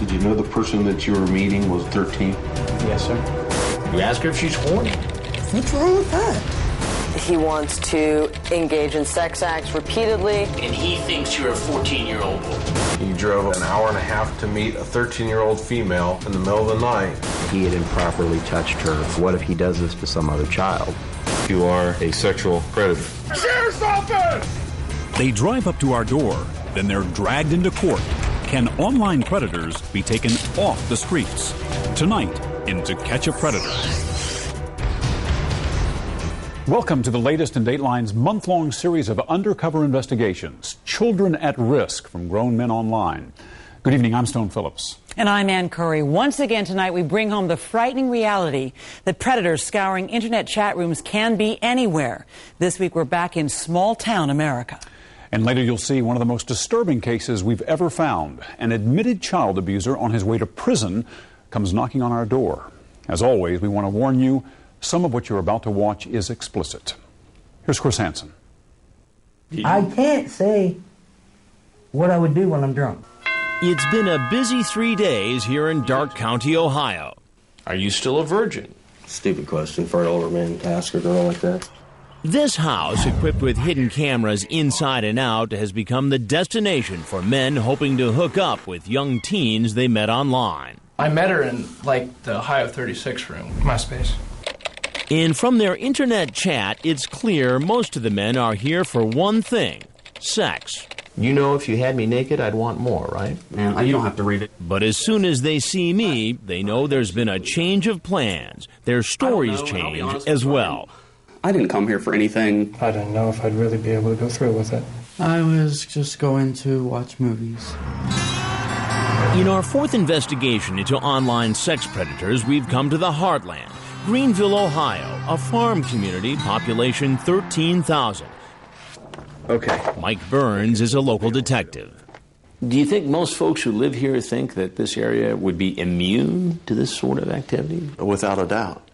Did you know the person that you were meeting was 13? Yes, sir. You ask her if she's horny. What's wrong with that? He wants to engage in sex acts repeatedly. And he thinks you're a 14-year-old boy. He drove an hour and a half to meet a 13-year-old female in the middle of the night. He had improperly touched her. What if he does this to some other child? You are a sexual predator. Sheriff's office! They drive up to our door, then they're dragged into court. Can online predators be taken off the streets? Tonight, in To Catch a Predator. Welcome to the latest in Dateline's month-long series of undercover investigations, Children at Risk from Grown Men Online. Good evening, I'm Stone Phillips. And I'm Ann Curry. Once again tonight, we bring home the frightening reality that predators scouring internet chat rooms can be anywhere. This week, we're back in small-town America. And later, you'll see one of the most disturbing cases we've ever found. An admitted child abuser on his way to prison comes knocking on our door. As always, we want to warn you, some of what you're about to watch is explicit. Here's Chris Hansen. I can't say what I would do when I'm drunk. It's been a busy 3 days here in Darke County, Ohio. Are you still a virgin? Stupid question for an older man to ask a girl like that. This house, equipped with hidden cameras inside and out, has become the destination for men hoping to hook up with young teens they met online. I met her in, the Ohio 36 room, MySpace. And from their internet chat, it's clear most of the men are here for one thing: sex. You know if you had me naked, I'd want more, right? Man, you don't have to read it. But as soon as they see me, they know there's been a change of plans. Their stories change as well. I didn't come here for anything. I didn't know if I'd really be able to go through with it. I was just going to watch movies. In our fourth investigation into online sex predators, we've come to the heartland, Greenville, Ohio, a farm community, population 13,000. Okay. Mike Burns is a local detective. Do you think most folks who live here think that this area would be immune to this sort of activity? Without a doubt.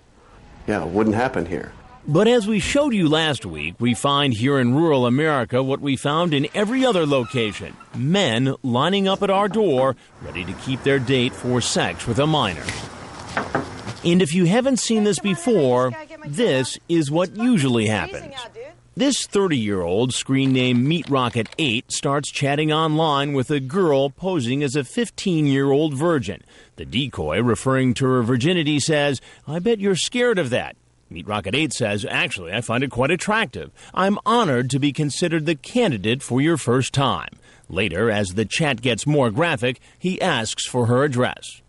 Yeah, it wouldn't happen here. But as we showed you last week, we find here in rural America what we found in every other location: men lining up at our door, ready to keep their date for sex with a minor. And if you haven't seen this before, this is what usually happens. This 30-year-old, screen name Meat Rocket 8, starts chatting online with a girl posing as a 15-year-old virgin. The decoy, referring to her virginity, says, "I bet you're scared of that." Meat Rocket 8 says, "Actually, I find it quite attractive. I'm honored to be considered the candidate for your first time." Later, as the chat gets more graphic, he asks for her address.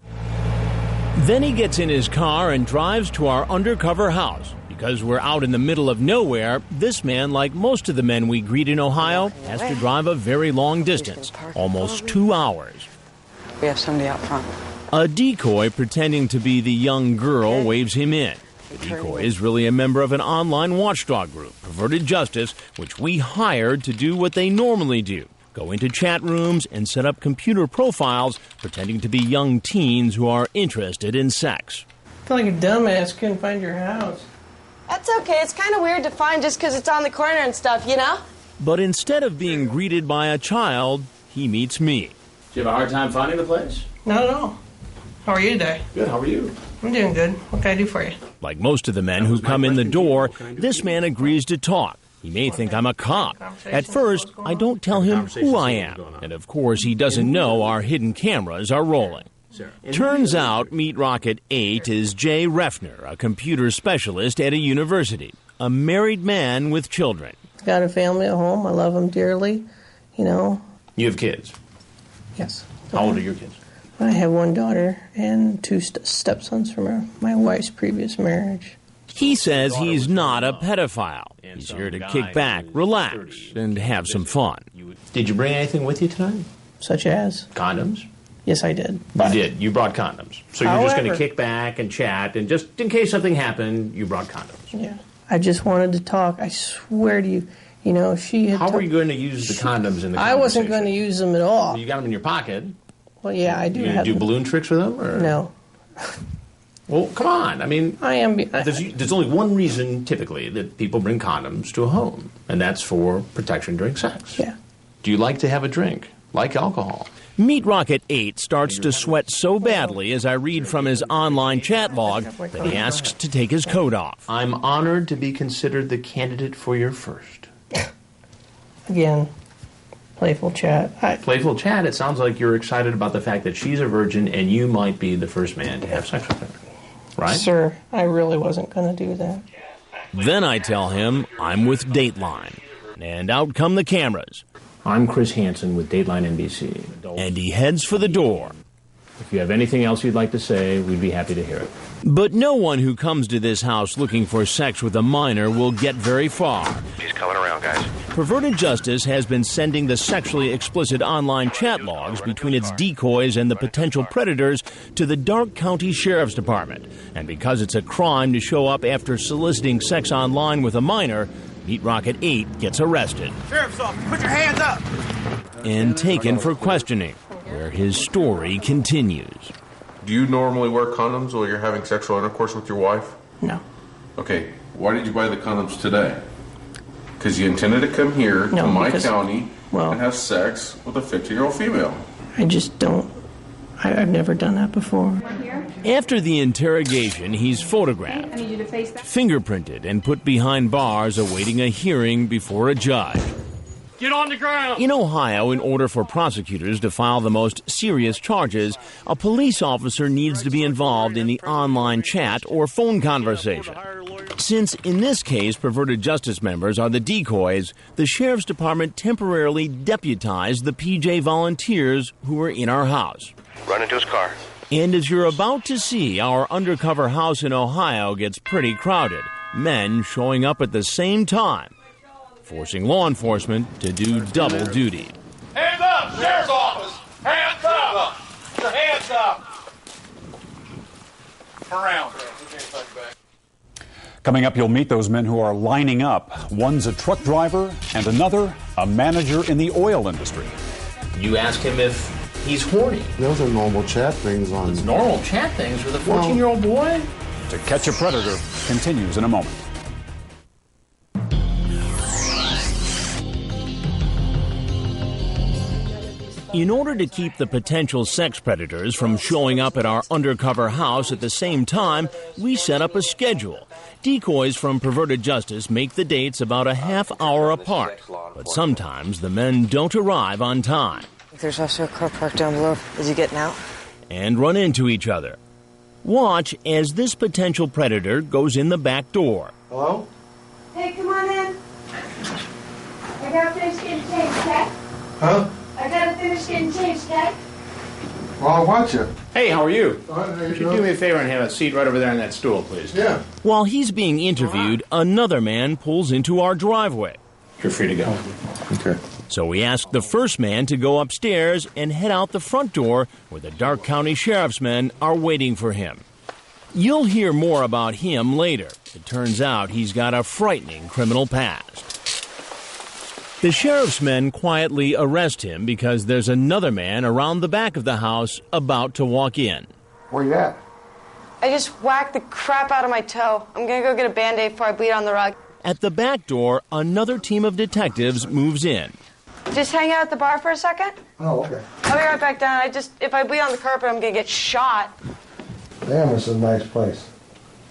Then he gets in his car and drives to our undercover house. Because we're out in the middle of nowhere, this man, like most of the men we greet in Ohio, has to drive a very long distance, almost 2 hours. We have somebody out front. A decoy pretending to be the young girl waves him in. The decoy is really a member of an online watchdog group, Perverted Justice, which we hired to do what they normally do: go into chat rooms and set up computer profiles pretending to be young teens who are interested in sex. I feel like a dumbass couldn't find your house. That's okay. It's kind of weird to find just because it's on the corner and stuff, you know? But instead of being greeted by a child, he meets me. Did you have a hard time finding the place? Not at all. How are you today? Good, how are you? I'm doing good. What can I do for you? Like most of the men who come in the door, this man agrees to talk. He may think I'm a cop. At first, I don't tell him who I am. And of course, he doesn't know our hidden cameras are rolling. Turns out Meat Rocket 8 is Jay Refner, a computer specialist at a university, a married man with children. Got a family at home. I love them dearly, you know. You have kids? Yes. How old are your kids? I have one daughter and two stepsons from my wife's previous marriage. He says he's not a pedophile. He's here to kick back, relax, and have some fun. Did you bring anything with you tonight? Such as? Condoms? Yes, I did. You did. You brought condoms. So you're just going to kick back and chat, and just in case something happened, you brought condoms. Yeah. I just wanted to talk. I swear to you, you know, she had... How were you going to use the condoms in the conversation? I wasn't going to use them at all. You got them in your pocket. Well, yeah, I do. You do balloon tricks with them? Or? No. Well, come on. I mean, I am. There's only one reason, typically, that people bring condoms to a home, and that's for protection during sex. Yeah. Do you like to have a drink, like alcohol? Meat Rocket 8 starts to sweat so badly as I read from his online chat log that he asks to take his coat off. I'm honored to be considered the candidate for your first. Again, playful chat. Playful chat, it sounds like you're excited about the fact that she's a virgin and you might be the first man to have sex with her. Right? Sir, I really wasn't going to do that. Then I tell him I'm with Dateline. And out come the cameras. I'm Chris Hansen with Dateline NBC. And he heads for the door. If you have anything else you'd like to say, we'd be happy to hear it. But no one who comes to this house looking for sex with a minor will get very far. She's coming around, guys. Perverted Justice has been sending the sexually explicit online chat logs between its decoys and the potential predators to the Dark County Sheriff's Department. And because it's a crime to show up after soliciting sex online with a minor, Meat Rocket 8 gets arrested. Sheriff's office, put your hands up! And taken for questioning, where his story continues. Do you normally wear condoms while you're having sexual intercourse with your wife? No. Okay, why did you buy the condoms today? Because you intended to come here to my county and have sex with a 15-year-old female. I just don't. I've never done that before. After the interrogation, he's photographed, fingerprinted, and put behind bars awaiting a hearing before a judge. Get on the ground! In Ohio, in order for prosecutors to file the most serious charges, a police officer needs to be involved in the online chat or phone conversation. Since, in this case, Perverted Justice members are the decoys, the Sheriff's Department temporarily deputized the PJ volunteers who were in our house. Run into his car. And as you're about to see, our undercover house in Ohio gets pretty crowded. Men showing up at the same time, forcing law enforcement to do double duty. Hands up! Sheriff's office! Hands up! Your hands up! Turn around. Coming up, you'll meet those men who are lining up. One's a truck driver and another a manager in the oil industry. You ask him if he's horny. Those are normal chat things on... It's normal chat things with a 14-year-old boy? To Catch a Predator continues in a moment. In order to keep the potential sex predators from showing up at our undercover house at the same time, we set up a schedule. Decoys from Perverted Justice make the dates about a half hour apart, but sometimes the men don't arrive on time. There's also a car parked down below. Is he getting out? And run into each other. Watch as this potential predator goes in the back door. Hello? Hey, come on in. I gotta finish getting changed, okay? Huh? I gotta finish getting changed, okay? Well, I'll watch you. Hey, how are you? There Could you do me a favor and have a seat right over there on that stool, please? Yeah. While he's being interviewed, another man pulls into our driveway. You're free to go. Okay. So we ask the first man to go upstairs and head out the front door where the Dark County Sheriff's men are waiting for him. You'll hear more about him later. It turns out he's got a frightening criminal past. The sheriff's men quietly arrest him because there's another man around the back of the house about to walk in. Where you at? I just whacked the crap out of my toe. I'm gonna go get a Band-Aid before I bleed on the rug. At the back door, another team of detectives moves in. Just hang out at the bar for a second? Oh, okay. I'll be right back down. If I bleed on the carpet, I'm gonna get shot. Damn, this is a nice place.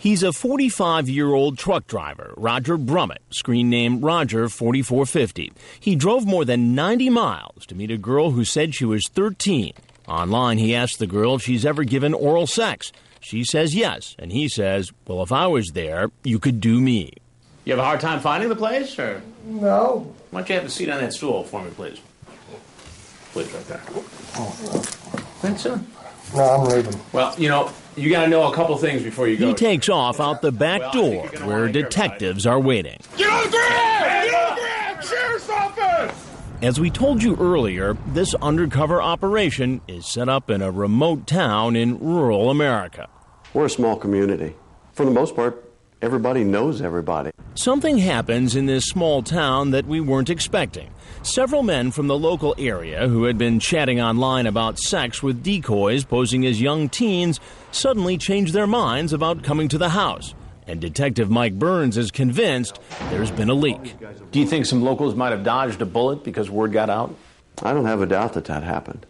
He's a 45-year-old truck driver, Roger Brummett, screen name Roger 4450. He drove more than 90 miles to meet a girl who said she was 13. Online, he asked the girl if she's ever given oral sex. She says yes, and he says, well, if I was there, you could do me. You have a hard time finding the place, or? No. Why don't you have a seat on that stool for me, please? Please, right there. Thanks, sir. No, I'm leaving. Well, you got to know a couple things before you go. He takes off out the back door where detectives are waiting. Get on the ground! Get on the ground! Sheriff's office! As we told you earlier, this undercover operation is set up in a remote town in rural America. We're a small community. For the most part, everybody knows everybody. Something happens in this small town that we weren't expecting. Several men from the local area who had been chatting online about sex with decoys posing as young teens suddenly changed their minds about coming to the house. And Detective Mike Burns is convinced there's been a leak. Do you think some locals might have dodged a bullet because word got out? I don't have a doubt that happened.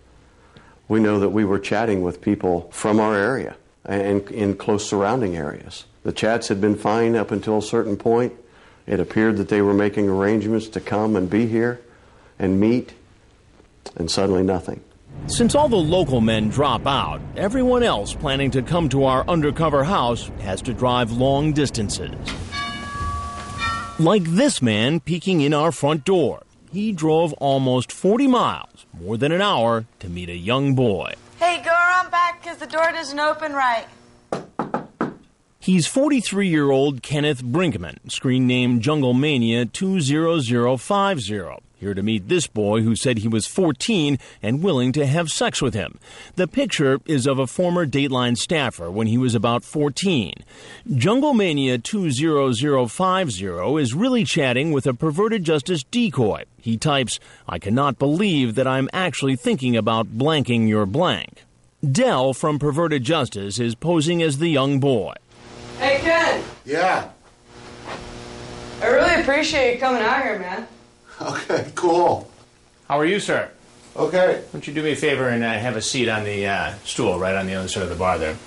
We know that we were chatting with people from our area and in close surrounding areas. The chats had been fine up until a certain point. It appeared that they were making arrangements to come and be here and meet, and suddenly nothing. Since all the local men drop out, everyone else planning to come to our undercover house has to drive long distances. Like this man peeking in our front door. He drove almost 40 miles, more than an hour, to meet a young boy. Hey, go around back because the door doesn't open right. He's 43-year-old Kenneth Brinkman, screen name Jungle Mania 20050. Here to meet this boy who said he was 14 and willing to have sex with him. The picture is of a former Dateline staffer when he was about 14. Jungle Mania 20050 is really chatting with a perverted justice decoy. He types, "I cannot believe that I'm actually thinking about blanking your blank." Dell from Perverted Justice is posing as the young boy. Hey, Ken. Yeah. I really appreciate you coming out here, man. Okay, cool. How are you, sir? Okay. Why don't you do me a favor and have a seat on the stool right on the other side of the bar there?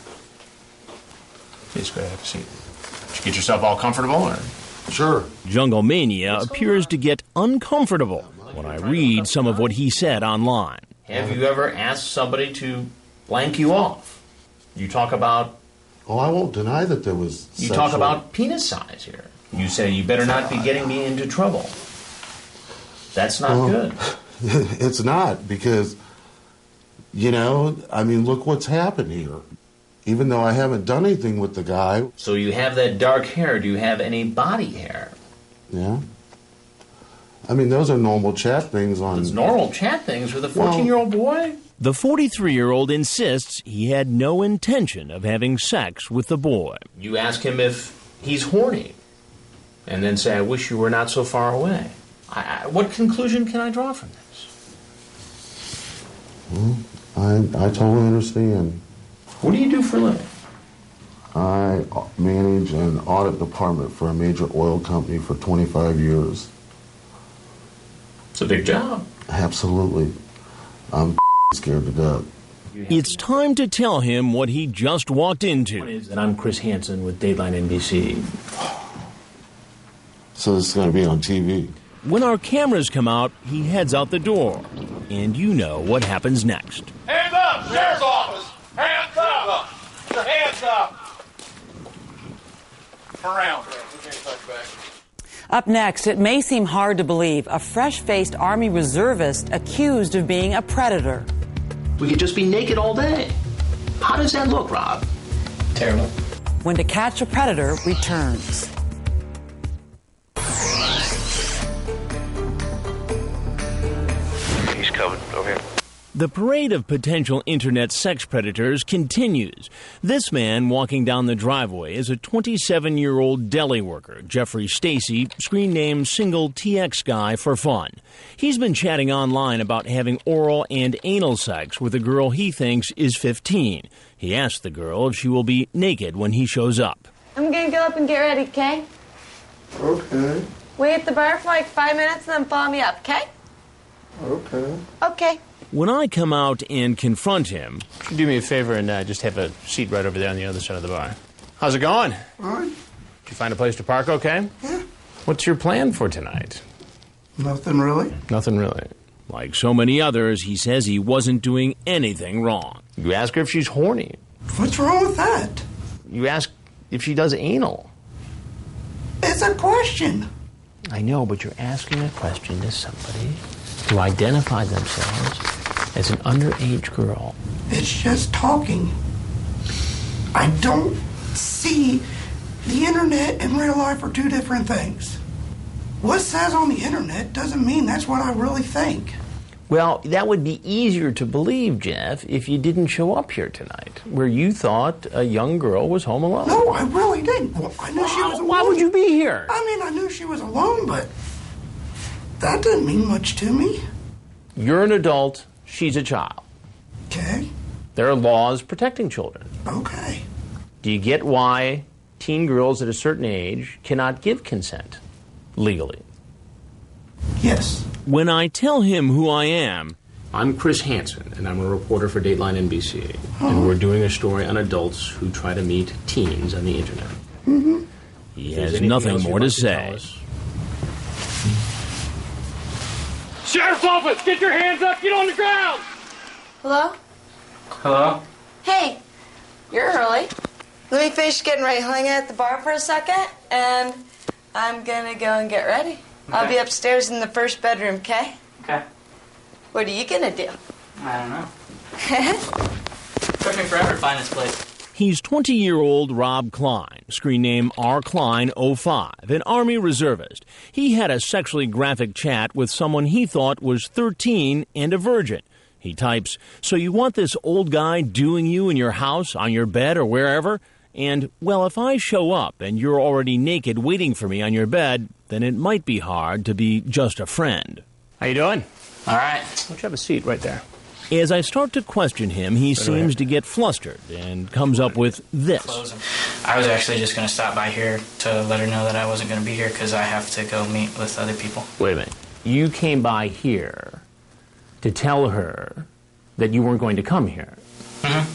Please go ahead, have a seat. Did you get yourself all comfortable? Or? Sure. Jungle Mania appears to get uncomfortable when I read some of what he said online. Have you ever asked somebody to blank you off? You talk about... Oh, I won't deny that there was You sexual... talk about penis size here. You say, you better not be getting me into trouble. That's not good. It's not, because, you know, I mean, look what's happened here. Even though I haven't done anything with the guy. So you have that dark hair. Do you have any body hair? Yeah. I mean, those are normal chat things on... It's normal chat things with a 14-year-old boy? The 43-year-old insists he had no intention of having sex with the boy. You ask him if he's horny, and then say, I wish you were not so far away. What conclusion can I draw from this? Well, I totally understand. What do you do for a living? I manage an audit department for a major oil company for 25 years. It's a big job. Absolutely. I'm scared to death. It's time to tell him what he just walked into. And I'm Chris Hansen with Dateline NBC. So this is going to be on TV. When our cameras come out, he heads out the door. And you know what happens next. Hands up! Sheriff's office! Hands up! Put your hands up! Turn around. Up next, it may seem hard to believe a fresh-faced Army reservist accused of being a predator. We could just be naked all day. How does that look, Rob? Terrible. When To Catch a Predator returns. He's coming over here. The parade of potential internet sex predators continues. This man walking down the driveway is a 27-year-old deli worker, Jeffrey Stacy, screen name Single TX Guy for fun. He's been chatting online about having oral and anal sex with a girl he thinks is 15. He asked the girl if she will be naked when he shows up. I'm gonna go up and get ready, okay? Okay. Wait at the bar for like 5 minutes and then follow me up, okay? Okay. Okay. When I come out and confront him... Do me a favor and just have a seat right over there on the other side of the bar. How's it going? All right. Did you find a place to park okay? Yeah. What's your plan for tonight? Nothing really. Nothing really. Like so many others, he says he wasn't doing anything wrong. You ask her if she's horny. What's wrong with that? You ask if she does anal. It's a question. I know, but you're asking a question to somebody to identify themselves as an underage girl. It's just talking. I don't see the internet and real life are two different things. What says on the internet doesn't mean that's what I really think. Well, that would be easier to believe, Jeff, if you didn't show up here tonight, where you thought a young girl was home alone. No, I really didn't. Well, I knew she was alone. Why would you be here? I mean, I knew she was alone, but that didn't mean much to me. You're an adult. She's a child. Okay. There are laws protecting children. Okay. Do you get why teen girls at a certain age cannot give consent legally? Yes. When I tell him who I am, I'm Chris Hansen, and I'm a reporter for Dateline NBC. And we're doing a story on adults who try to meet teens on the internet. Mm-hmm. He has nothing more to say. Sheriff's office, get your hands up, get on the ground! Hello? Hello? Hey, you're early. Let me finish getting ready. Hang out at the bar for a second, and I'm gonna go and get ready. Okay. I'll be upstairs in the first bedroom, okay? Okay. What are you gonna do? I don't know. Took me forever to find this place. He's 20-year-old Rob Klein, screen name R. Klein 05, an Army reservist. He had a sexually graphic chat with someone he thought was 13 and a virgin. He types, "So you want this old guy doing you in your house, on your bed, or wherever? And, well, if I show up and you're already naked waiting for me on your bed, then it might be hard to be just a friend." How you doing? All right. Why don't you have a seat right there? As I start to question him, he seems to get flustered and comes up with this. I was actually just going to stop by here to let her know that I wasn't going to be here because I have to go meet with other people. Wait a minute. You came by here to tell her that you weren't going to come here. Mm-hmm.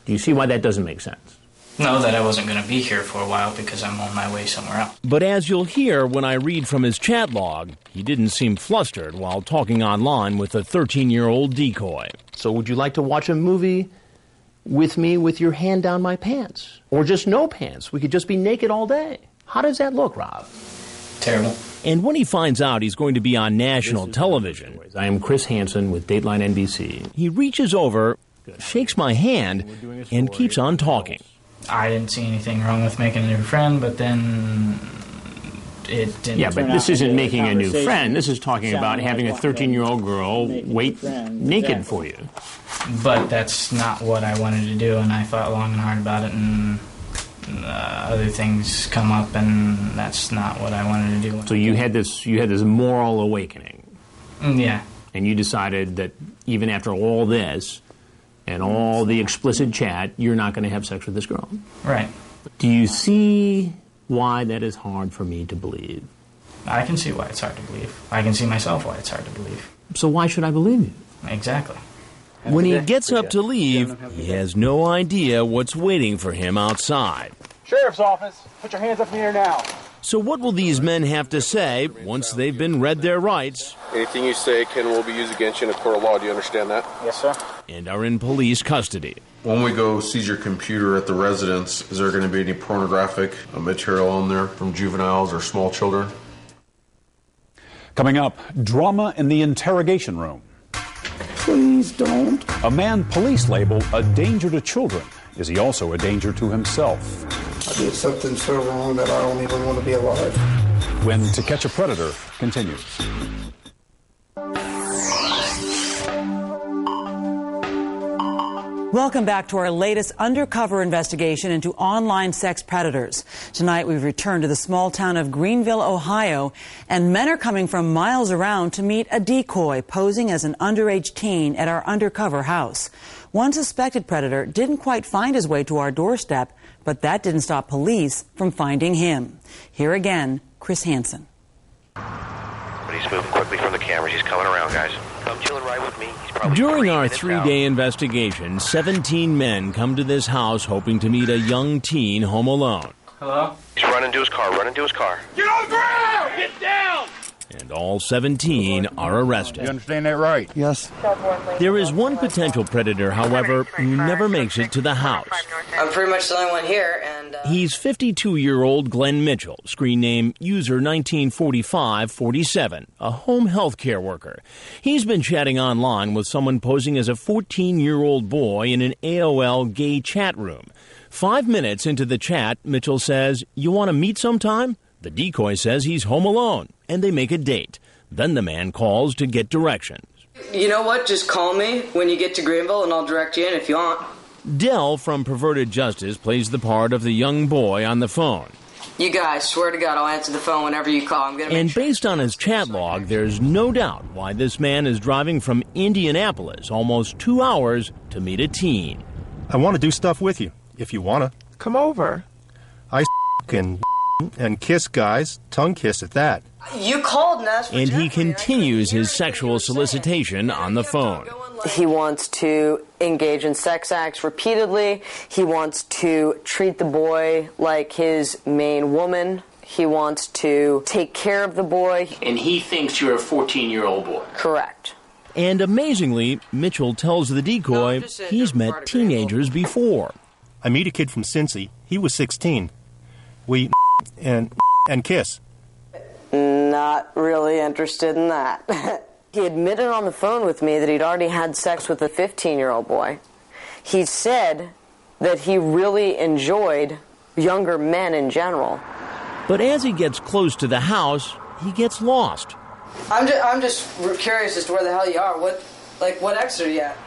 Do you see why that doesn't make sense? No, that I wasn't going to be here for a while because I'm on my way somewhere else. But as you'll hear when I read from his chat log, he didn't seem flustered while talking online with a 13-year-old decoy. So would you like to watch a movie with me with your hand down my pants? Or just no pants? We could just be naked all day. How does that look, Rob? Terrible. And when he finds out he's going to be on national television, I am Chris Hansen with Dateline NBC. He reaches over, shakes my hand, and keeps on talking. I didn't see anything wrong with making a new friend, but then it didn't. Yeah, but this isn't making a new friend. This is talking about having a 13-year-old girl wait naked for you. But that's not what I wanted to do, and I thought long and hard about it, and other things come up, and that's not what I wanted to do. So you had this moral awakening. Yeah. And you decided that even after all this and all the explicit chat, you're not going to have sex with this girl. Right. Do you see why that is hard for me to believe? I can see why it's hard to believe. I can see myself why it's hard to believe. So why should I believe you? Exactly. When he gets up to leave, he has no idea what's waiting for him outside. Sheriff's office, put your hands up in the air now. So what will these men have to say once they've been read their rights? Anything you say can will be used against you in a court of law. Do you understand that? Yes, sir. And are in police custody. When we go seize your computer at the residence, is there going to be any pornographic material on there from juveniles or small children? Coming up, drama in the interrogation room. Please don't. A man police label a danger to children. Is he also a danger to himself? I did something so wrong that I don't even want to be alive. When To Catch a Predator continues. Welcome back to our latest undercover investigation into online sex predators. Tonight we've returned to the small town of Greenville, Ohio, and men are coming from miles around to meet a decoy posing as an underage teen at our undercover house. One suspected predator didn't quite find his way to our doorstep, but that didn't stop police from finding him. Here again, Chris Hansen. But he's moving quickly from the cameras. He's coming around, guys. Come chilling right with me. He's probably During our 3-day investigation, 17 men come to this house hoping to meet a young teen home alone. Hello? He's running to his car. Running to his car. Get on the ground! Get down! And all 17 are arrested. You understand that right? Yes. There is one potential predator, however, who never makes it to the house. I'm pretty much the only one here, and... He's 52-year-old Glenn Mitchell, screen name user 194547, a home health care worker. He's been chatting online with someone posing as a 14-year-old boy in an AOL gay chat room. 5 minutes into the chat, Mitchell says, "You want to meet sometime?" The decoy says he's home alone, and they make a date. Then the man calls to get directions. You know what? Just call me when you get to Greenville, and I'll direct you in if you want. Dell from Perverted Justice plays the part of the young boy on the phone. You guys, swear to God, I'll answer the phone whenever you call. I'm gonna make And sure. based on his chat log, there's no doubt why this man is driving from Indianapolis almost 2 hours to meet a teen. I want to do stuff with you, if you want to. Come over. I and kiss guys, tongue kiss at that. You called and asked for And he continues his sexual solicitation on the phone. He wants to engage in sex acts repeatedly. He wants to treat the boy like his main woman. He wants to take care of the boy. And he thinks you're a 14-year-old boy. Correct. And amazingly, Mitchell tells the decoy he's met teenagers before. I meet a kid from Cincy. He was 16. We and kiss. Not really interested in that. He admitted on the phone with me that he'd already had sex with a 15-year-old boy. He said that he really enjoyed younger men in general. But as he gets close to the house, he gets lost. I'm just curious as to where the hell you are. What exit are you at?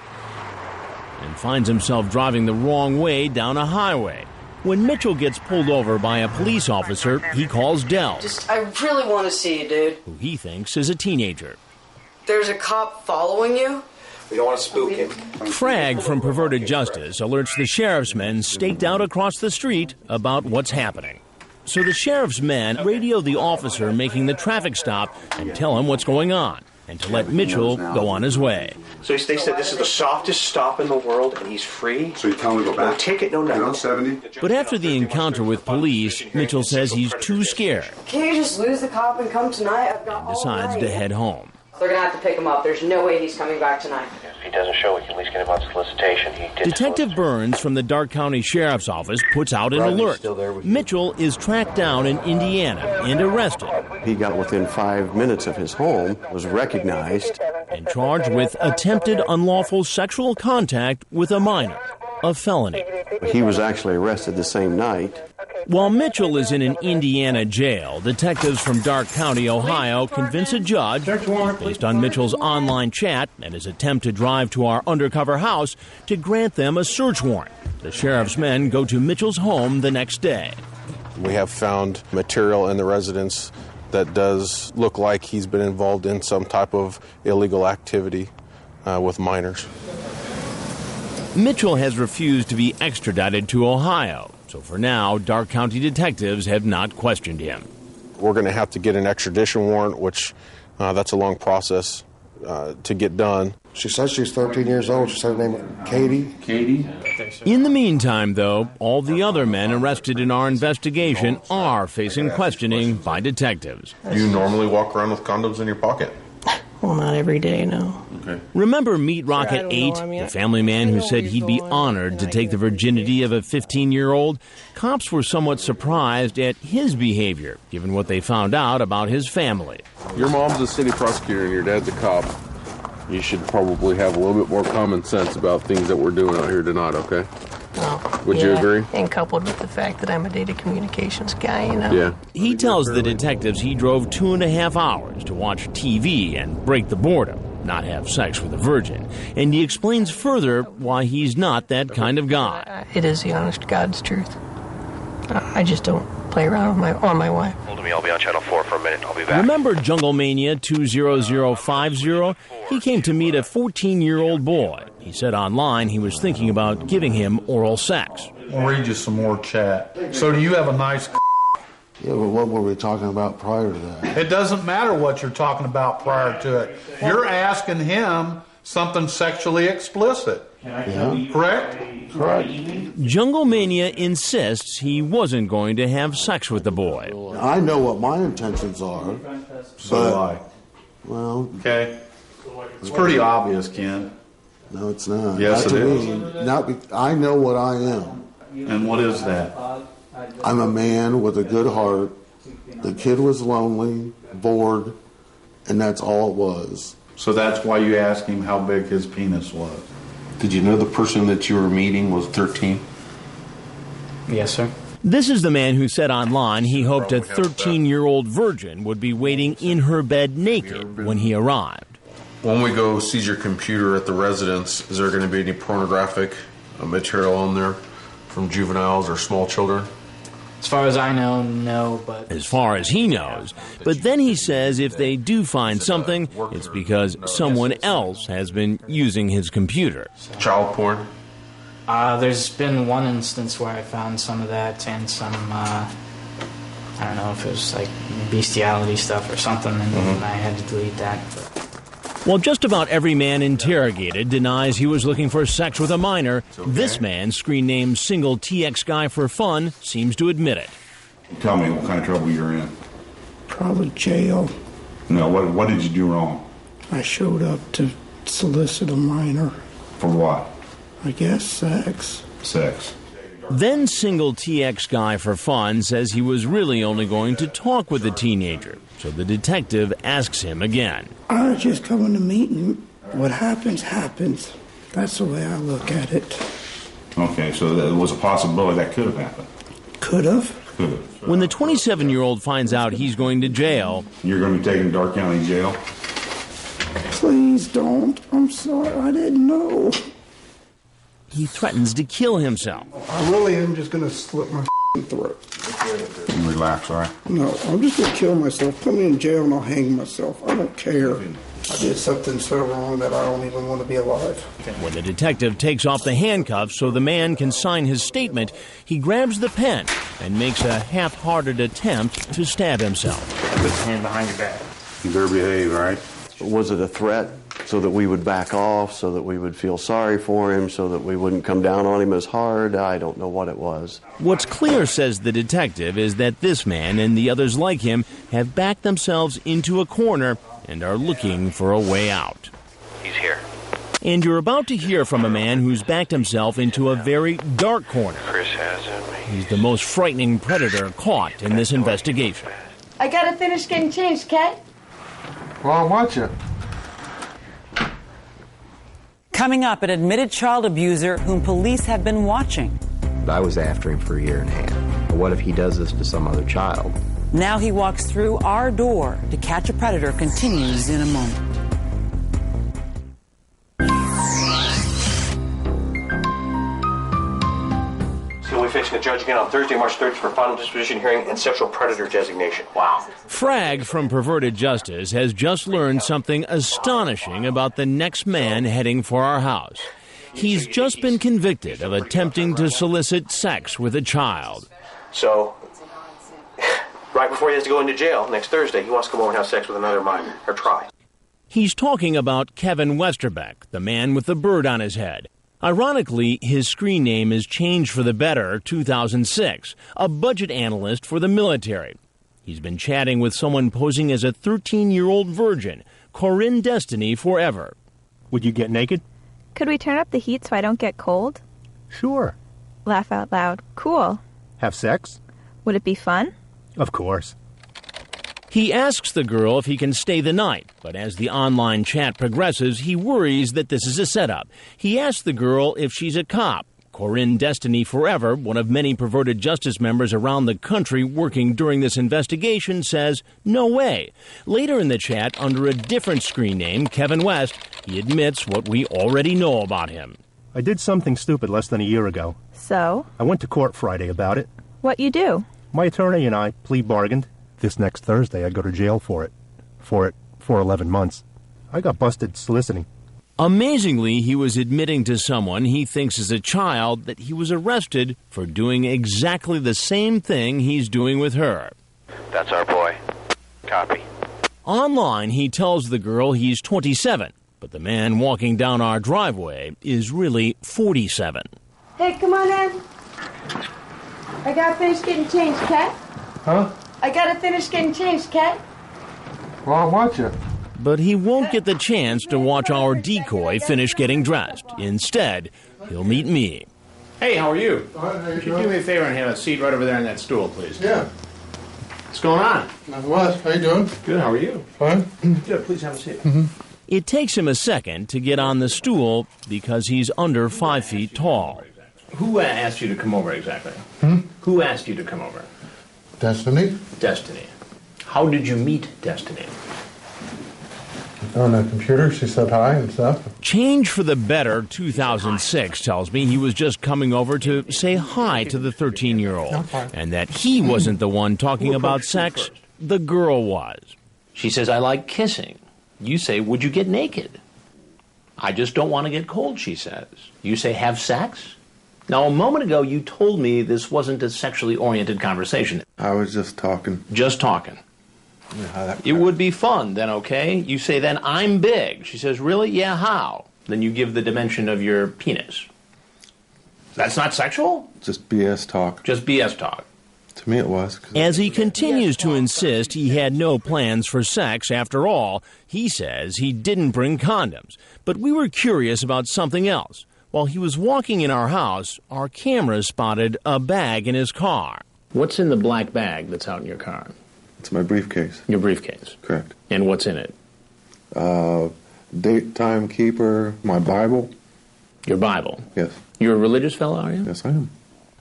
And finds himself driving the wrong way down a highway. When Mitchell gets pulled over by a police officer, he calls Dell, I really want to see you, dude. who he thinks is a teenager. There's a cop following you? We don't want to spook him. Frag from Perverted Justice alerts the sheriff's men staked out across the street about what's happening. So the sheriff's men radio the officer making the traffic stop and tell him what's going on, and to let Mitchell go on his way. So they said this is the softest stop in the world, and he's free? So you tell him to go back? No ticket, no nothing. 70? But after the encounter with police, Mitchell says he's too scared Can't you just lose the cop and come tonight? I've got and decides to head home. They're going to have to pick him up. There's no way he's coming back tonight. If he doesn't show, we can at least get him on solicitation. Detective Burns from the Dark County Sheriff's Office puts out an alert. Mitchell is tracked down in Indiana and arrested. He got within 5 minutes of his home, was recognized, and charged with attempted unlawful sexual contact with a minor, a felony. He was actually arrested the same night. While Mitchell is in an Indiana jail, detectives from Dark County, Ohio, convince a judge, based on Mitchell's online chat and his attempt to drive to our undercover house, to grant them a search warrant. The sheriff's men go to Mitchell's home the next day. We have found material in the residence that does look like he's been involved in some type of illegal activity with minors. Mitchell has refused to be extradited to Ohio. So for now, Dark County detectives have not questioned him. We're going to have to get an extradition warrant, which that's a long process to get done. She said she's 13 years old. She said her name was Katie. Katie? In the meantime, though, all the other men arrested in our investigation are facing questioning by detectives. Do you normally walk around with condoms in your pocket? Well, not every day, no. Okay. Remember Meat Rocket 8, the family man who said he'd be honored to take the virginity of a 15-year-old? Cops were somewhat surprised at his behavior, given what they found out about his family. Your mom's a city prosecutor and your dad's a cop. You should probably have a little bit more common sense about things that we're doing out here tonight, okay? Well, Would you agree? And coupled with the fact that I'm a data communications guy, you know. Yeah. He tells the detectives he drove 2.5 hours to watch TV and break the boredom, not have sex with a virgin. And he explains further why he's not that kind of guy. It is the honest to God's truth. I just don't play around with my wife. Hold me, I'll be on Channel 4 for a minute. I'll be back. Remember Jungle Mania 20050? He came to meet a 14-year-old boy. He said online he was thinking about giving him oral sex. I'll read you some more chat. So do you have a nice Yeah, but what were we talking about prior to that? It doesn't matter what you're talking about prior to it. You're asking him something sexually explicit. Yeah. Correct? Correct. Jungle Mania insists he wasn't going to have sex with the boy. I know what my intentions are. So do I. Well, okay. It's pretty obvious, Ken. No, it's not. Yes, not it to is. Me. I know what I am. And what is that? I'm a man with a good heart. The kid was lonely, bored, and that's all it was. So that's why you asked him how big his penis was. Did you know the person that you were meeting was 13? Yes, sir. This is the man who said online he hoped a 13-year-old virgin would be waiting in her bed naked when he arrived. When we go seize your computer at the residence, is there going to be any pornographic material on there from juveniles or small children? As far as I know, no, but... As far as he knows. But then he says if they do find something, it's because someone else has been using his computer. Child porn? There's been one instance where I found some of that and some, I don't know if it was like bestiality stuff or something, and I had to delete that. While just about every man interrogated denies he was looking for sex with a minor, this man, screen name Single TX Guy for Fun, seems to admit it. Tell me what kind of trouble you're in. Probably jail. No, what did you do wrong? I showed up to solicit a minor. For what? I guess sex. Sex. Then Single TX Guy for Fun says he was really only going to talk with the teenager, so the detective asks him again. I was just coming to meet him. What happens, happens. That's the way I look at it. Okay, so there was a possibility that could have happened. Could have. Could have. When the 27-year-old finds out he's going to jail... You're going to be taken to Dark County Jail? Please don't. I'm sorry. I didn't know. He threatens to kill himself. I really am just going to slit my throat. Relax, all right? No, I'm just going to kill myself. Put me in jail and I'll hang myself. I don't care. I did something so wrong that I don't even want to be alive. When the detective takes off the handcuffs so the man can sign his statement, he grabs the pen and makes a half-hearted attempt to stab himself. Put your hand behind your back. You better behave, all right? Was it a threat so that we would back off, so that we would feel sorry for him, so that we wouldn't come down on him as hard? I don't know what it was. What's clear, says the detective, is that this man and the others like him have backed themselves into a corner and are looking for a way out. He's here. And you're about to hear from a man who's backed himself into a very dark corner. Chris has him. He's the most frightening predator caught in this investigation. I gotta finish getting changed, Kat. Well, I'll watch it. Coming up, an admitted child abuser whom police have been watching. I was after him for a year and a half. But what if he does this to some other child? Now he walks through our door. To Catch a Predator continues in a moment. So we're facing the judge again on Thursday, March 3rd for final disposition hearing and sexual predator designation. Wow. Frag from Perverted Justice has just learned something astonishing about the next man heading for our house. He's just been convicted of attempting to solicit sex with a child. So, right before he has to go into jail next Thursday, he wants to come over and have sex with another minor, or try. He's talking about Kevin Westerbeck, the man with the bird on his head. Ironically, his screen name is changed for the better 2006, a budget analyst for the military. He's been chatting with someone posing as a 13-year-old virgin, Corinne Destiny Forever. Would you get naked? Could we turn up the heat so I don't get cold? Sure. Laugh out loud. Cool. Have sex? Would it be fun? Of course. He asks the girl if he can stay the night, but as the online chat progresses, he worries that this is a setup. He asks the girl if she's a cop. Corinne Destiny Forever, one of many Perverted Justice members around the country working during this investigation, says, no way. Later in the chat, under a different screen name, Kevin West, he admits what we already know about him. I did something stupid less than a year ago. So? I went to court Friday about it. What you do? My attorney and I plea bargained. This next Thursday, I go to jail for 11 months. I got busted soliciting. Amazingly, he was admitting to someone he thinks is a child that he was arrested for doing exactly the same thing he's doing with her. That's our boy. Copy. Online, he tells the girl he's 27, but the man walking down our driveway is really 47. Hey, come on in. I gotta finish getting changed, Kat. Huh? I gotta finish getting changed, Kat. Well, I'll watch it. But he won't get the chance to watch our decoy finish getting dressed. Instead, he'll meet me. Hey, how are you? Could you do me a favor and have a seat right over there on that stool, please? Yeah. What's going on? Not much. How you doing? Good, how are you? Fine. Good, please have a seat. It takes him a second to get on the stool because he's under 5 feet tall. Who asked you to come over exactly? Who asked you to come over? Destiny? Destiny. How did you meet Destiny? On the computer, she said hi and stuff. Change for the Better 2006 tells me he was just coming over to say hi to the 13-year-old, and that he wasn't the one talking about sex, the girl was. She says, I like kissing. You say, would you get naked? I just don't want to get cold, she says. You say, have sex? Now, a moment ago, you told me this wasn't a sexually oriented conversation. I was just talking. Just talking. It would be fun, then, okay? You say, then I'm big. She says, really? Yeah, how? Then you give the dimension of your penis. That's not sexual? Just BS talk. Just BS talk. To me it was. As he continues to insist he had no plans for sex after all, he says he didn't bring condoms. But we were curious about something else. While he was walking in our house, our camera spotted a bag in his car. What's in the black bag that's out in your car? It's my briefcase. Your briefcase? Correct. And what's in it? Date time keeper, my Bible. Your Bible? Yes. You're a religious fellow, are you? Yes, I am.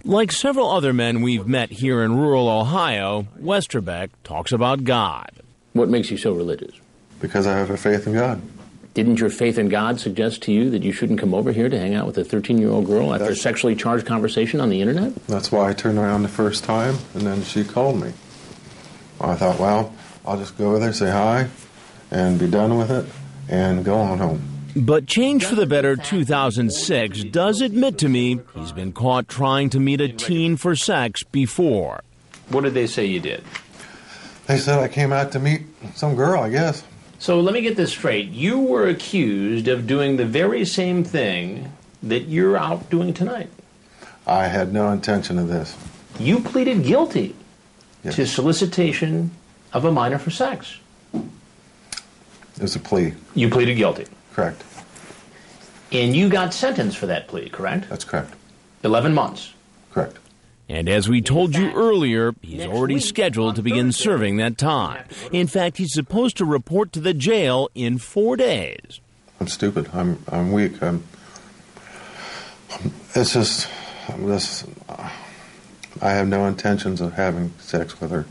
Like several other men we've met here in rural Ohio, Westerbeck talks about God. What makes you so religious? Because I have a faith in God. Didn't your faith in God suggest to you that you shouldn't come over here to hang out with a 13-year-old girl after a sexually charged conversation on the internet? That's why I turned around the first time, and then she called me. I thought, well, I'll just go over there, say hi, and be done with it, and go on home. But Change for the Better 2006 does admit to me he's been caught trying to meet a teen for sex before. What did they say you did? They said I came out to meet some girl, I guess. So let me get this straight. You were accused of doing the very same thing that you're out doing tonight. I had no intention of this. You pleaded guilty to solicitation of a minor for sex. It was a plea. You pleaded guilty. Correct. And you got sentenced for that plea, correct? That's correct. 11 months. Correct. And as we told you earlier, he's already scheduled to begin serving that time. In fact, he's supposed to report to the jail in 4 days. I'm stupid. I'm weak. It's just I have no intentions of having sex with her.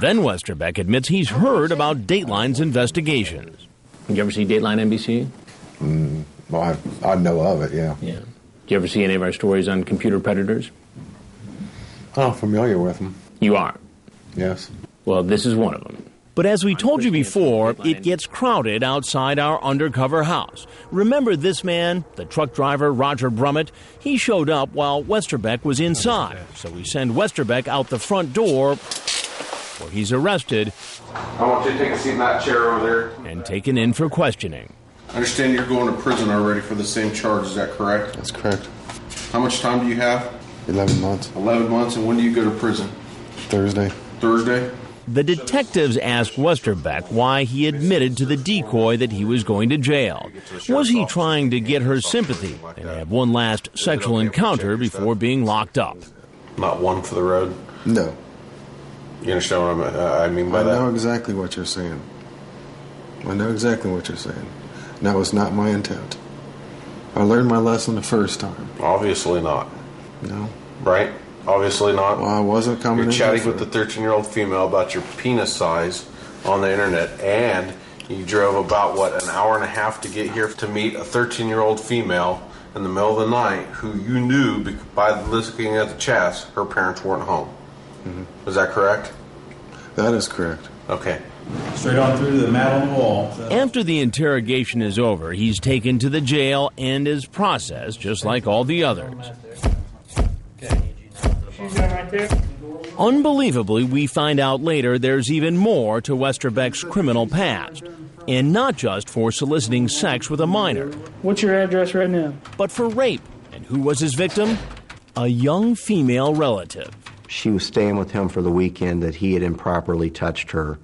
Then Westerbeck admits he's heard about Dateline's investigations. Did you ever see Dateline NBC? Well, I know of it, yeah. Yeah. Did you ever see any of our stories on computer predators? I'm familiar with them. You are? Yes. Well, this is one of them. But as we told you before, it gets crowded outside our undercover house. Remember this man, the truck driver Roger Brummett? He showed up while Westerbeck was inside. So we send Westerbeck out the front door, where he's arrested. I want you to take a seat in that chair over there. And taken in for questioning. I understand you're going to prison already for the same charge, is that correct? That's correct. How much time do you have? 11 months. 11 months, and when do you go to prison? Thursday. Thursday? The detectives asked Westerbeck why he admitted to the decoy that he was going to jail. Was he trying to get her sympathy and have one last sexual encounter before being locked up? Not one for the road? No. You understand what I mean by that? I know exactly what you're saying. I know exactly what you're saying. That was not my intent. I learned my lesson the first time. Obviously not. No. Right? Obviously not. Well, I wasn't coming in. You're chatting with the 13-year-old female about your penis size on the internet, and you drove about, an hour and a half to get here to meet a 13-year-old female in the middle of the night who you knew by looking at the chats her parents weren't home. Mm-hmm. Is that correct? That is correct. Okay. Straight on through to the mat on the wall. After the interrogation is over, he's taken to the jail and is processed just like all the others. Unbelievably, we find out later there's even more to Westerbeck's criminal past. And not just for soliciting sex with a minor. What's your address right now? But for rape. And who was his victim? A young female relative. She was staying with him for the weekend that he had improperly touched her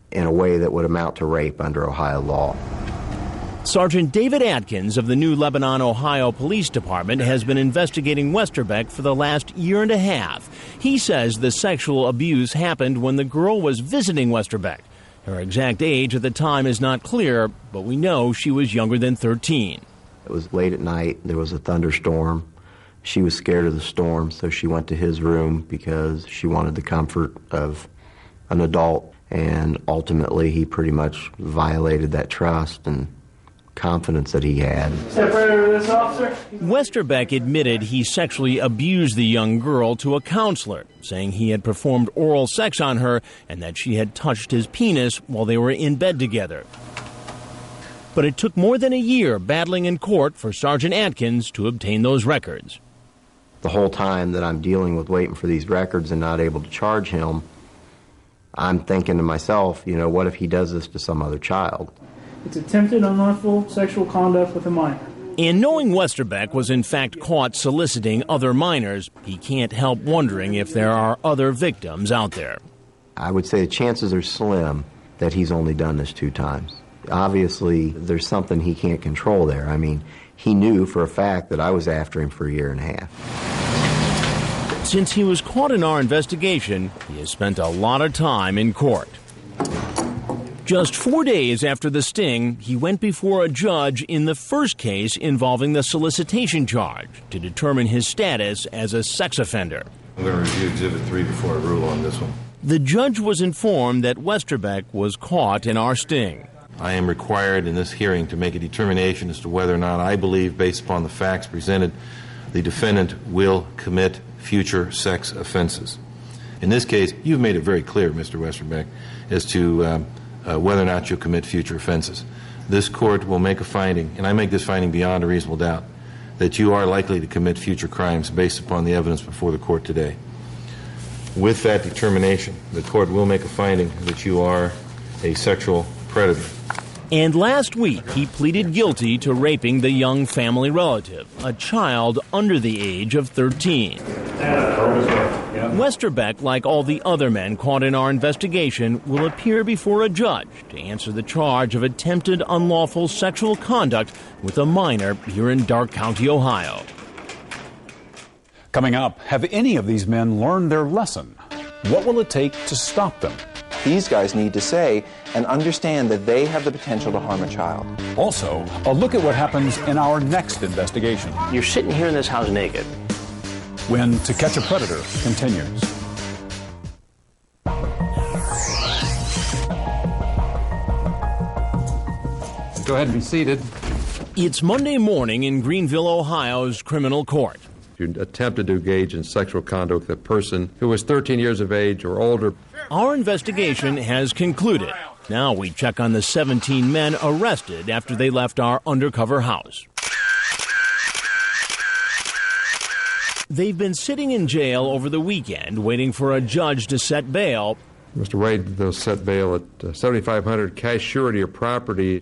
in a way that would amount to rape under Ohio law. Sergeant David Atkins of the New Lebanon, Ohio Police Department has been investigating Westerbeck for the last year and a half. He says the sexual abuse happened when the girl was visiting Westerbeck. Her exact age at the time is not clear, but we know she was younger than 13. It was late at night. There was a thunderstorm. She was scared of the storm, so she went to his room because she wanted the comfort of an adult. And ultimately, he pretty much violated that trust and confidence that he had. Step right over this, officer. Westerbeck admitted he sexually abused the young girl to a counselor, saying he had performed oral sex on her and that she had touched his penis while they were in bed together. But it took more than a year battling in court for Sergeant Atkins to obtain those records. The whole time that I'm dealing with waiting for these records and not able to charge him, I'm thinking to myself, what if he does this to some other child? It's attempted unlawful sexual conduct with a minor. And knowing Westerbeck was in fact caught soliciting other minors, he can't help wondering if there are other victims out there. I would say the chances are slim that he's only done this 2 times. Obviously, there's something he can't control there. I mean, he knew for a fact that I was after him for a year and a half. Since he was caught in our investigation, he has spent a lot of time in court. Just 4 days after the sting, he went before a judge in the first case involving the solicitation charge to determine his status as a sex offender. I'm going to review Exhibit 3 before I rule on this one. The judge was informed that Westerbeck was caught in our sting. I am required in this hearing to make a determination as to whether or not I believe, based upon the facts presented, the defendant will commit future sex offenses. In this case, you've made it very clear, Mr. Westerbeck, as to whether or not you'll commit future offenses. This court will make a finding, and I make this finding beyond a reasonable doubt, that you are likely to commit future crimes based upon the evidence before the court today. With that determination, the court will make a finding that you are a sexual predator. And last week, he pleaded guilty to raping the young family relative, a child under the age of 13. Westerbeck, like all the other men caught in our investigation, will appear before a judge to answer the charge of attempted unlawful sexual conduct with a minor here in Darke County, Ohio. Coming up, have any of these men learned their lesson? What will it take to stop them? These guys need to say and understand that they have the potential to harm a child. Also, a look at what happens in our next investigation. You're sitting here in this house naked. When To Catch a Predator continues. Go ahead and be seated. It's Monday morning in Greenville, Ohio's criminal court. You attempted to engage in sexual conduct with a person who was 13 years of age or older. Our investigation has concluded. Now we check on the 17 men arrested after they left our undercover house. They've been sitting in jail over the weekend waiting for a judge to set bail. Mr. Wade will set bail at $7,500 cash surety or property.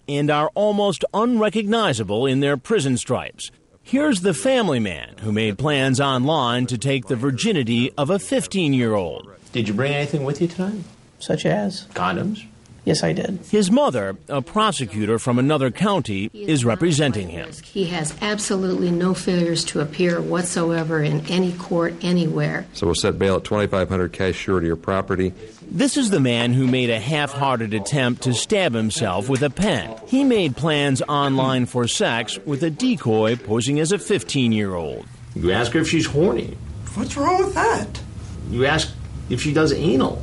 And are almost unrecognizable in their prison stripes. Here's the family man who made plans online to take the virginity of a 15-year-old. Did you bring anything with you tonight? Such as? Condoms? Yes, I did. His mother, a prosecutor from another county, is representing him. He has absolutely no failures to appear whatsoever in any court anywhere. So we'll set bail at $2,500 cash surety or property. This is the man who made a half-hearted attempt to stab himself with a pen. He made plans online for sex with a decoy posing as a 15-year-old. You ask her if she's horny. What's wrong with that? You ask if she does anal.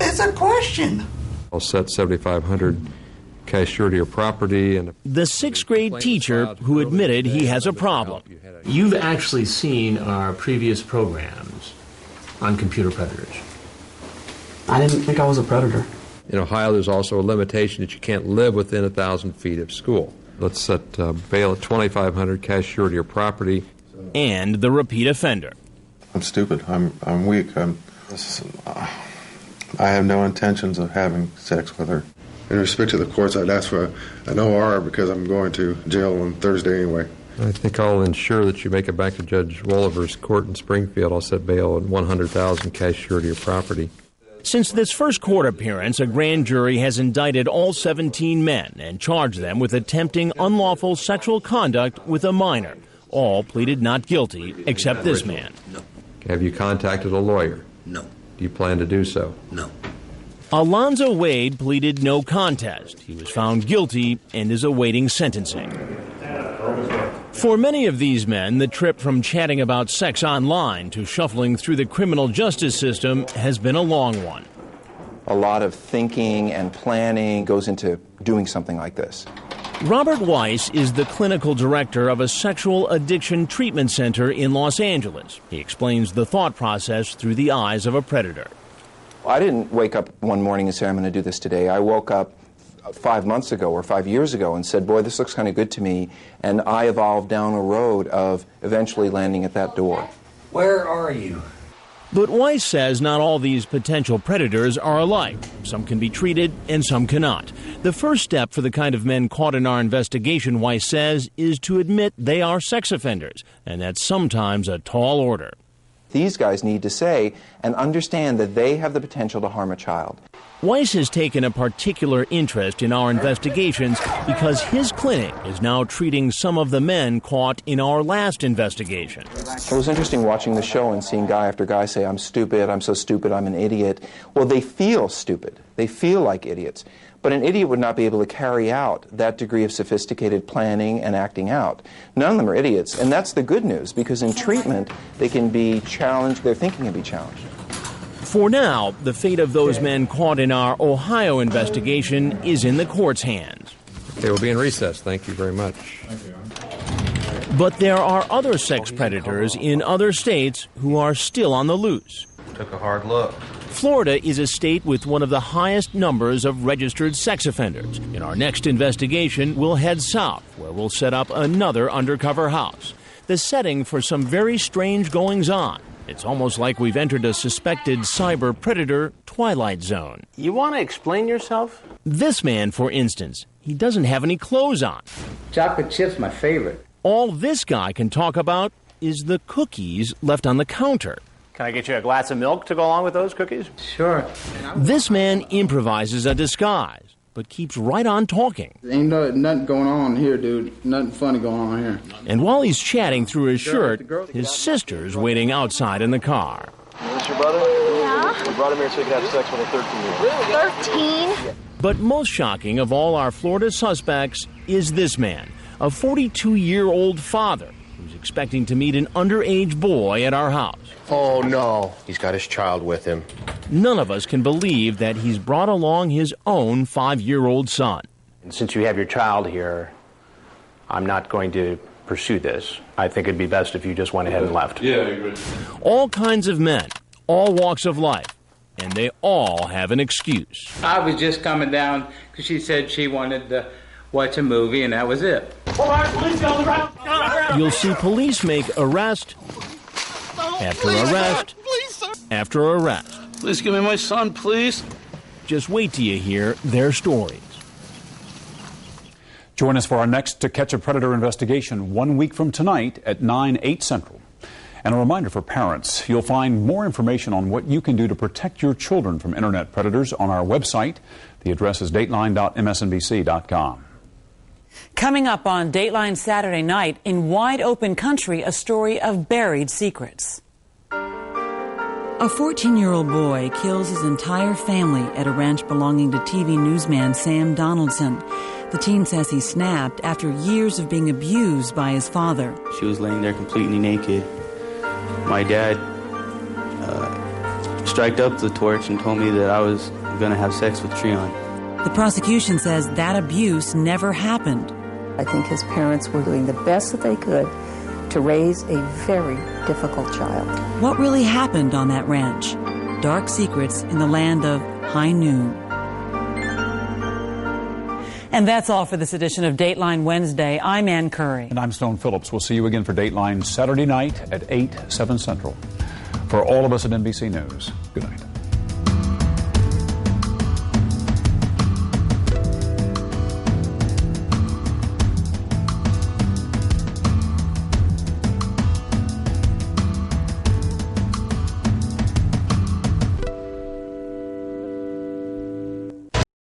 It's a question. I'll set $7,500 cash surety or property. And the sixth-grade teacher who admitted he has a problem. You've actually seen our previous programs on computer predators. I didn't think I was a predator. In Ohio, there's also a limitation that you can't live within 1,000 feet of school. Let's set bail at $2,500 cash surety or property. And the repeat offender. I'm stupid. I'm weak. I have no intentions of having sex with her. In respect to the courts, I'd ask for an OR because I'm going to jail on Thursday anyway. I think I'll ensure that you make it back to Judge Wolliver's court in Springfield. I'll set bail at $100,000 cash surety or property. Since this first court appearance, a grand jury has indicted all 17 men and charged them with attempting unlawful sexual conduct with a minor. All pleaded not guilty, except this man. No. Have you contacted a lawyer? No. Do you plan to do so? No. Alonzo Wade pleaded no contest. He was found guilty and is awaiting sentencing. For many of these men, the trip from chatting about sex online to shuffling through the criminal justice system has been a long one. A lot of thinking and planning goes into doing something like this. Robert Weiss is the clinical director of a sexual addiction treatment center in Los Angeles. He explains the thought process through the eyes of a predator. I didn't wake up one morning and say, I'm going to do this today. I woke up 5 months ago or 5 years ago and said, boy, this looks kind of good to me. And I evolved down a road of eventually landing at that door. Where are you? But Weiss says not all these potential predators are alike. Some can be treated and some cannot. The first step for the kind of men caught in our investigation, Weiss says, is to admit they are sex offenders, and that's sometimes a tall order. These guys need to say and understand that they have the potential to harm a child. Weiss has taken a particular interest in our investigations because his clinic is now treating some of the men caught in our last investigation. It was interesting watching the show and seeing guy after guy say, I'm stupid, I'm so stupid, I'm an idiot. Well, they feel stupid. They feel like idiots. But an idiot would not be able to carry out that degree of sophisticated planning and acting out. None of them are idiots, and that's the good news, because in treatment, they can be challenged, their thinking can be challenged. For now, the fate of those men caught in our Ohio investigation is in the court's hands. They will be in recess. Thank you very much. But there are other sex predators in other states who are still on the loose. Took a hard look. Florida is a state with one of the highest numbers of registered sex offenders. In our next investigation, we'll head south, where we'll set up another undercover house. The setting for some very strange goings-on. It's almost like we've entered a suspected cyber predator twilight zone. You want to explain yourself? This man, for instance, he doesn't have any clothes on. Chocolate chip's my favorite. All this guy can talk about is the cookies left on the counter. Can I get you a glass of milk to go along with those cookies? Sure. This man improvises a disguise, but keeps right on talking. Ain't nothing going on here, dude. Nothing funny going on here. And while he's chatting through his shirt, his sister's waiting outside in the car. Is this your brother? Yeah. We brought him here so he could have sex with a 13-year-old. 13? But most shocking of all our Florida suspects is this man, a 42-year-old father who's expecting to meet an underage boy at our house. Oh, no. He's got his child with him. None of us can believe that he's brought along his own 5-year-old son. And since you have your child here, I'm not going to pursue this. I think it'd be best if you just went ahead and left. Yeah, I agree. All kinds of men, all walks of life, and they all have an excuse. I was just coming down because she said she wanted to watch a movie, and that was it. You'll see police make arrest after arrest after arrest. Please give me my son, please. Just wait till you hear their stories. Join us for our next To Catch a Predator investigation 1 week from tonight at 9/8 Central. And a reminder for parents, you'll find more information on what you can do to protect your children from internet predators on our website. The address is dateline.msnbc.com. Coming up on Dateline Saturday night, in wide open country, a story of buried secrets. A 14-year-old boy kills his entire family at a ranch belonging to TV newsman Sam Donaldson. The teen says he snapped after years of being abused by his father. She was laying there completely naked. My dad striked up the torch and told me that I was going to have sex with Treon. The prosecution says that abuse never happened. I think his parents were doing the best that they could to raise a very difficult child. What really happened on that ranch? Dark secrets in the land of high noon. And that's all for this edition of Dateline Wednesday. I'm Ann Curry. And I'm Stone Phillips. We'll see you again for Dateline Saturday night at 8/7 Central. For all of us at NBC News, good night.